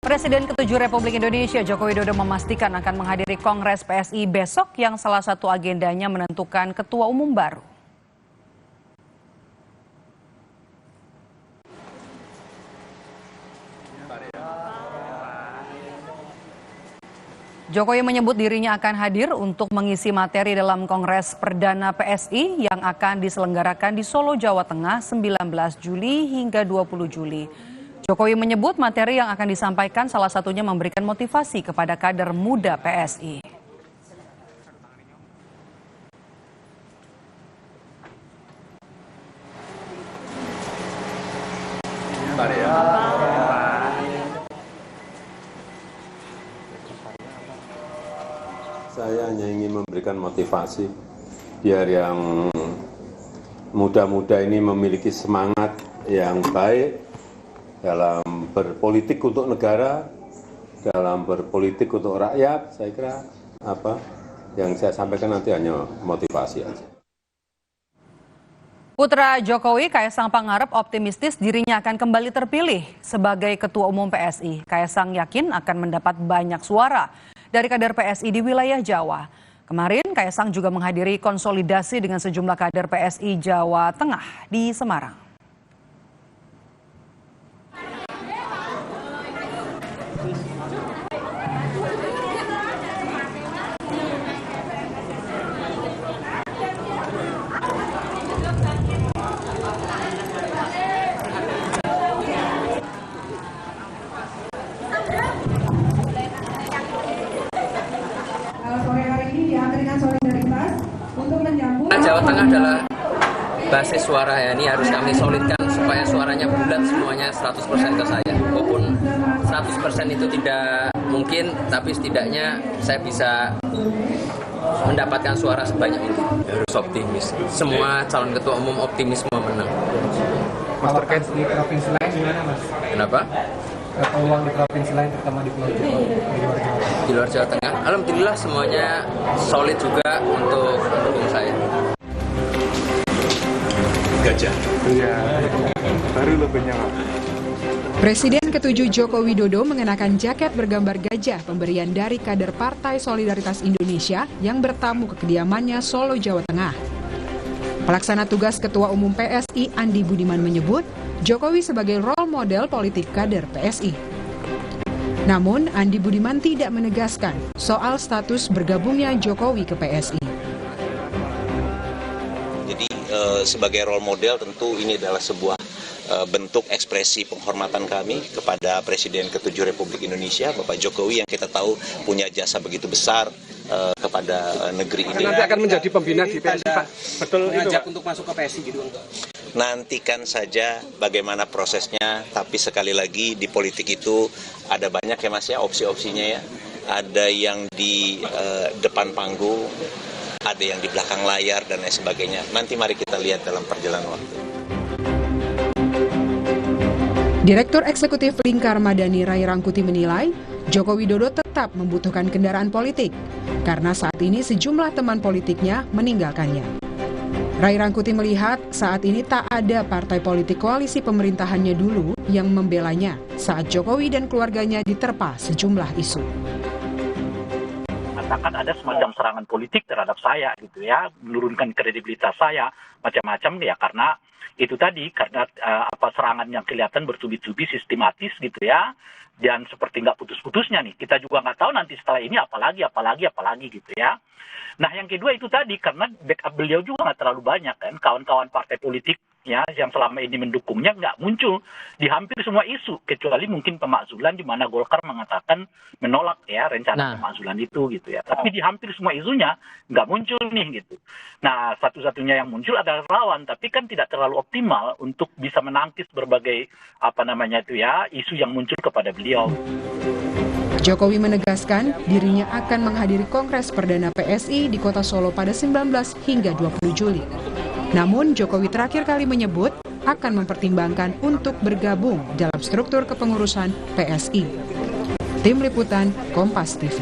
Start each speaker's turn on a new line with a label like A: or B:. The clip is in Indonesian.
A: Presiden ke-7 Republik Indonesia Joko Widodo memastikan akan menghadiri Kongres PSI besok yang salah satu agendanya menentukan ketua umum baru. Jokowi menyebut dirinya akan hadir untuk mengisi materi dalam Kongres Perdana PSI yang akan diselenggarakan di Solo, Jawa Tengah 19 Juli hingga 20 Juli. Jokowi menyebut materi yang akan disampaikan salah satunya memberikan motivasi kepada kader muda PSI.
B: Saya hanya ingin memberikan motivasi biar yang muda-muda ini memiliki semangat yang baik dalam berpolitik untuk negara, dalam berpolitik untuk rakyat. Saya kira apa yang saya sampaikan nanti hanya motivasi aja.
A: Putra Jokowi, Kaisang Pangarep, optimistis dirinya akan kembali terpilih sebagai Ketua Umum PSI. Kaisang yakin akan mendapat banyak suara dari kader PSI di wilayah Jawa. Kemarin Kaisang juga menghadiri konsolidasi dengan sejumlah kader PSI Jawa Tengah di Semarang.
C: Sore hari ini diangkatkan solidaritas untuk menyambut.
D: Jawa Tengah adalah basis suara ya, ini harus kami solidkan supaya suaranya bulat semuanya 100% ke saya. Walaupun 100% itu tidak mungkin, tapi setidaknya saya bisa mendapatkan suara sebanyak mungkin. Harus optimis. Semua calon ketua umum optimisme menang.
E: Mas, terkait di provinsi lain gimana, Mas?
D: Kenapa?
E: Peluang di provinsi lain terutama di Pulau Jawa, di luar Jawa.
D: Di luar Jawa Tengah, alhamdulillah semuanya solid juga untuk mendukung saya.
F: Gajah.
E: Iya, baru lebihnya, Mas.
G: Presiden ke-7 Joko Widodo mengenakan jaket bergambar gajah pemberian dari kader Partai Solidaritas Indonesia yang bertamu ke kediamannya Solo, Jawa Tengah. Pelaksana tugas Ketua Umum PSI Andi Budiman menyebut Jokowi sebagai role model politik kader PSI. Namun Andi Budiman tidak menegaskan soal status bergabungnya Jokowi ke PSI.
F: Jadi sebagai role model tentu ini adalah sebuah bentuk ekspresi penghormatan kami kepada Presiden ke-7 Republik Indonesia, Bapak Jokowi, yang kita tahu punya jasa begitu besar kepada negeri ini.
E: Nanti akan menjadi pembina di PSI, Pak. Betul itu, Pak?
D: Untuk masuk ke PSI gitu.
F: Nantikan saja bagaimana prosesnya, tapi sekali lagi di politik itu ada banyak ya, Mas, ya, opsi-opsinya ya. Ada yang di depan panggung, ada yang di belakang layar dan lain sebagainya. Nanti mari kita lihat dalam perjalanan waktu.
G: Direktur Eksekutif Lingkar Madani Ray Rangkuti menilai Joko Widodo tetap membutuhkan kendaraan politik karena saat ini sejumlah teman politiknya meninggalkannya. Ray Rangkuti melihat saat ini tak ada partai politik koalisi pemerintahannya dulu yang membelanya saat Jokowi dan keluarganya diterpa sejumlah isu.
H: Katakan ada semacam serangan politik terhadap saya gitu ya, menurunkan kredibilitas saya macam-macam ya, karena itu tadi, karena serangan yang kelihatan bertubi-tubi sistematis gitu ya, dan seperti nggak putus-putusnya nih. Kita juga nggak tahu nanti setelah ini apalagi gitu ya. Nah yang kedua itu tadi, karena backup beliau juga nggak terlalu banyak kan, kawan-kawan partai politik ya yang selama ini mendukungnya nggak muncul di hampir semua isu, kecuali mungkin pemakzulan di mana Golkar mengatakan menolak ya rencana pemakzulan itu gitu ya. Tapi di hampir semua isunya nggak muncul nih gitu. Nah satu-satunya yang muncul adalah Relawan, tapi kan tidak terlalu optimal untuk bisa menangkis berbagai isu yang muncul kepada beliau.
G: Jokowi menegaskan dirinya akan menghadiri Kongres Perdana PSI di Kota Solo pada 19 hingga 20 Juli. Namun Jokowi terakhir kali menyebut akan mempertimbangkan untuk bergabung dalam struktur kepengurusan PSI. Tim Liputan Kompas TV.